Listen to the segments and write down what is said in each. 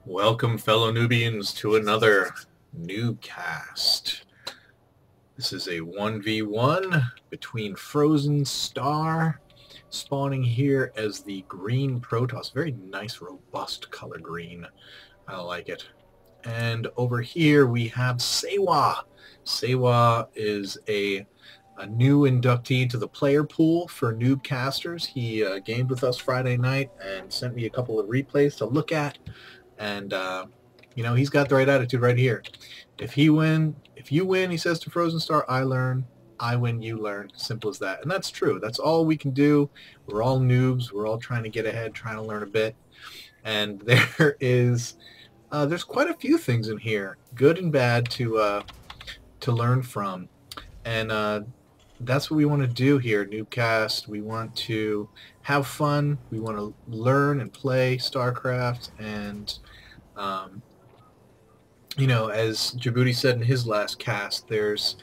Welcome, fellow Nubians, to another NuubCast. This is a 1v1 between Frozen Star, spawning here as the green Protoss. Very nice, robust color green. I like it. And over here we have Saywah. Saywah is a new inductee to the player pool for NuubCasters. He gamed with us Friday night and sent me a couple of replays to look at. And, you know, he's got the right attitude right here. If you win, he says to Frozen Star, I learn. I win, you learn. Simple as that. And that's true. That's all we can do. We're all noobs. We're all trying to get ahead, trying to learn a bit. And there's quite a few things in here, good and bad, to learn from. And that's what we want to do here at NuubCast. We want to have fun. We want to learn and play StarCraft. And, you know, as Djibouti said in his last cast, it's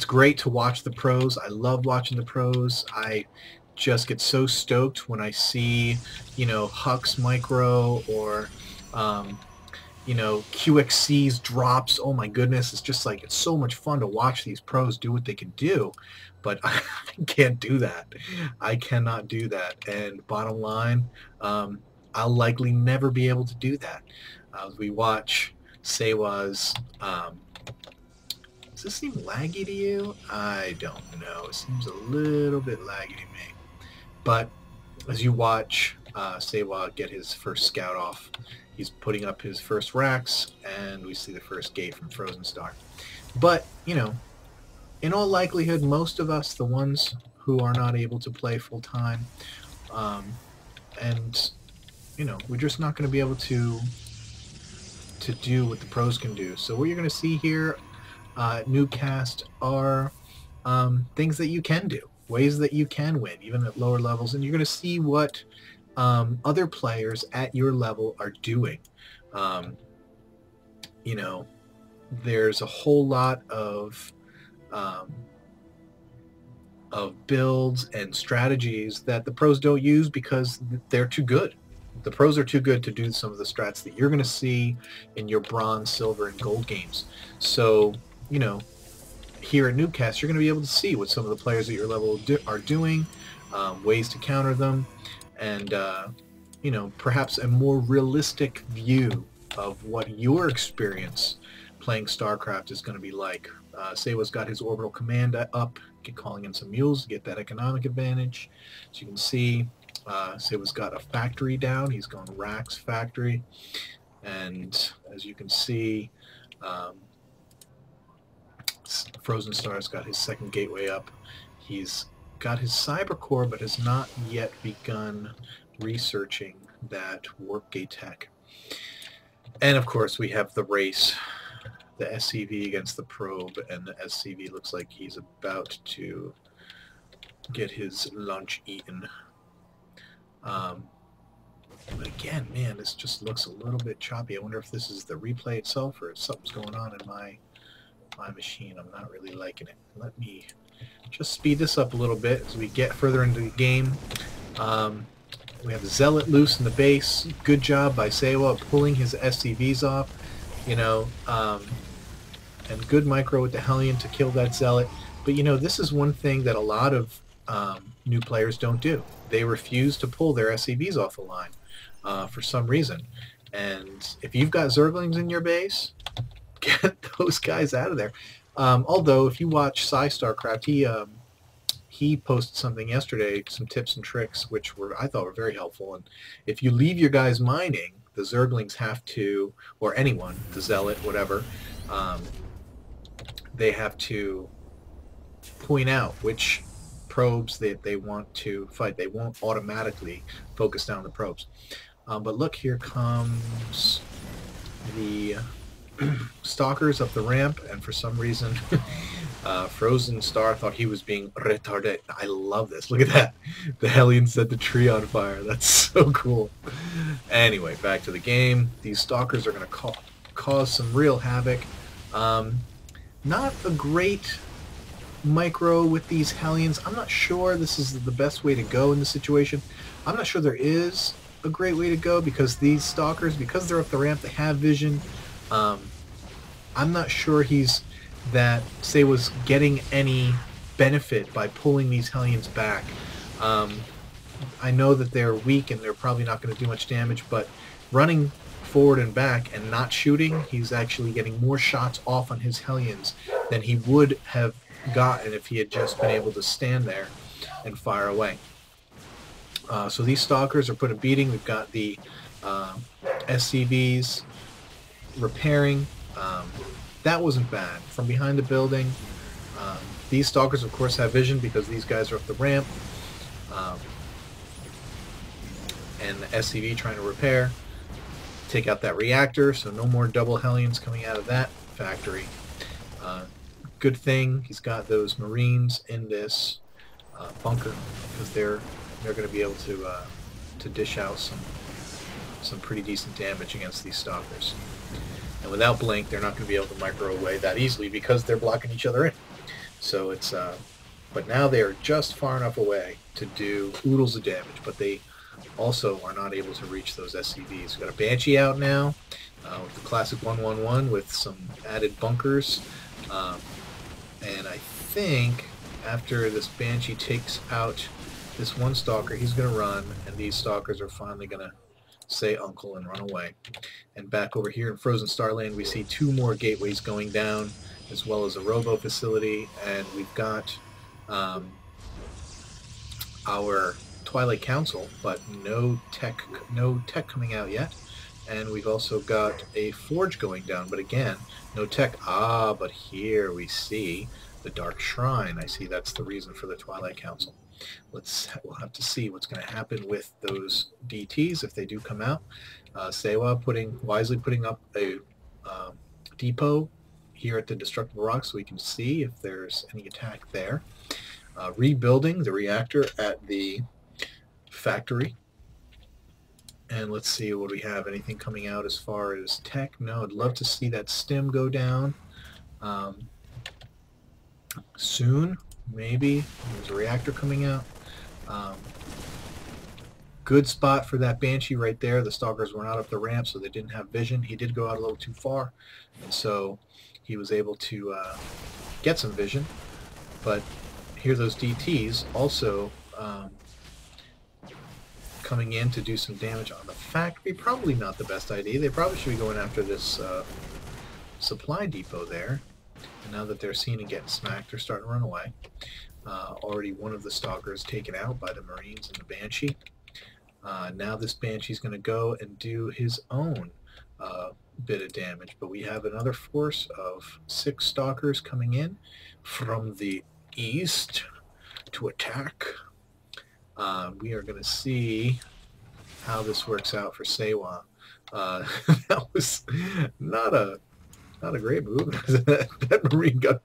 great to watch the pros. I love watching the pros. I just get so stoked when I see, you know, Hux Micro or, you know, QXC's drops. Oh my goodness, it's just like, it's so much fun to watch these pros do what they can do, but I can't do that. I cannot do that. And bottom line, I'll likely never be able to do that. As we watch Saywah's, does this seem laggy to you? I don't know. It seems a little bit laggy to me. But as you watch Saywah get his first scout off, he's putting up his first racks, and we see the first gate from Frozen Star. But, you know, in all likelihood, most of us, the ones who are not able to play full-time, and, you know, we're just not going to be able to do what the pros can do. So what you're going to see here at NuubCast are things that you can do, ways that you can win, even at lower levels, and you're going to see what other players at your level are doing. You know, there's a whole lot of builds and strategies that the pros don't use because they're too good. The pros are too good to do some of the strats that you're going to see in your bronze, silver, and gold games. So, you know, here at NuubCast, you're going to be able to see what some of the players at your level are doing, ways to counter them, and, you know, perhaps a more realistic view of what your experience playing StarCraft is going to be like. Saywah's got his orbital command up, calling in some mules to get that economic advantage. As you can see, Saywah's got a factory down. He's gone Rax factory. And as you can see, Frozen Star's got his second gateway up. He's got his cyber core, but has not yet begun researching that warp gate tech. And of course we have the race, the SCV against the probe, and the SCV looks like he's about to get his lunch eaten. But again, man, this just looks a little bit choppy. I wonder if this is the replay itself or if something's going on in my machine. I'm not really liking it. Let me just speed this up a little bit as we get further into the game. We have the Zealot loose in the base. Good job by Saywah pulling his SCVs off, you know, and good micro with the Hellion to kill that Zealot. But, you know, this is one thing that a lot of new players don't do. They refuse to pull their SCVs off the line for some reason. And if you've got Zerglings in your base, get those guys out of there. Although, if you watch StarCraft, he posted something yesterday, some tips and tricks, which I thought were very helpful. And if you leave your guys mining, the Zerglings have to, or anyone, the Zealot, whatever, they have to point out which probes that they want to fight. They won't automatically focus down the probes. But look, here comes the stalkers up the ramp, and for some reason Frozen Star thought he was being retarded. I love this. Look at that. The Hellion set the tree on fire. That's so cool. Anyway, back to the game. These stalkers are going to cause some real havoc. Not a great micro with these Hellions. I'm not sure this is the best way to go in this situation. I'm not sure there is a great way to go because these stalkers, because they're up the ramp, they have vision. I'm not sure that Saywah's getting any benefit by pulling these Hellions back. I know that they're weak and they're probably not going to do much damage, but running forward and back and not shooting, he's actually getting more shots off on his Hellions than he would have gotten if he had just been able to stand there and fire away. So these stalkers are put a beating. We've got the SCVs repairing. That wasn't bad. From behind the building, these stalkers, of course, have vision because these guys are up the ramp. And the SCV trying to repair. Take out that reactor, so no more double Hellions coming out of that factory. Good thing he's got those Marines in this bunker because they're going to be able to dish out some pretty decent damage against these stalkers. And without blink, they're not going to be able to micro away that easily because they're blocking each other in. So it's but now they are just far enough away to do oodles of damage, but they also are not able to reach those SCVs. We've got a Banshee out now with the classic 111 with some added bunkers. And I think after this Banshee takes out this one stalker, he's going to run, and these stalkers are finally going to say uncle and run away. And back over here in Frozen Starland, we see 2 more gateways going down, as well as a robo facility, and we've got our Twilight Council, but no tech coming out yet. And we've also got a forge going down, but again, no tech. But here we see the Dark Shrine. I see that's the reason for the Twilight Council. We'll have to see what's going to happen with those DTs if they do come out. Saywah wisely putting up a depot here at the Destructible Rock so we can see if there's any attack there. Rebuilding the reactor at the factory. And let's see what we have. Anything coming out as far as tech? No, I'd love to see that stim go down soon. Maybe there's a reactor coming out. Good spot for that Banshee right there. The stalkers were not up the ramp, so they didn't have vision. He did go out a little too far, and so he was able to get some vision. But here those DTs also coming in to do some damage on the factory. Probably not the best idea. They probably should be going after this supply depot there. And now that they're seen and getting smacked, they're starting to run away. Already one of the stalkers taken out by the Marines and the Banshee. Now this Banshee's going to go and do his own bit of damage. But we have another force of 6 stalkers coming in from the east to attack. We are going to see how this works out for Saywah. That was not a great move. That Marine got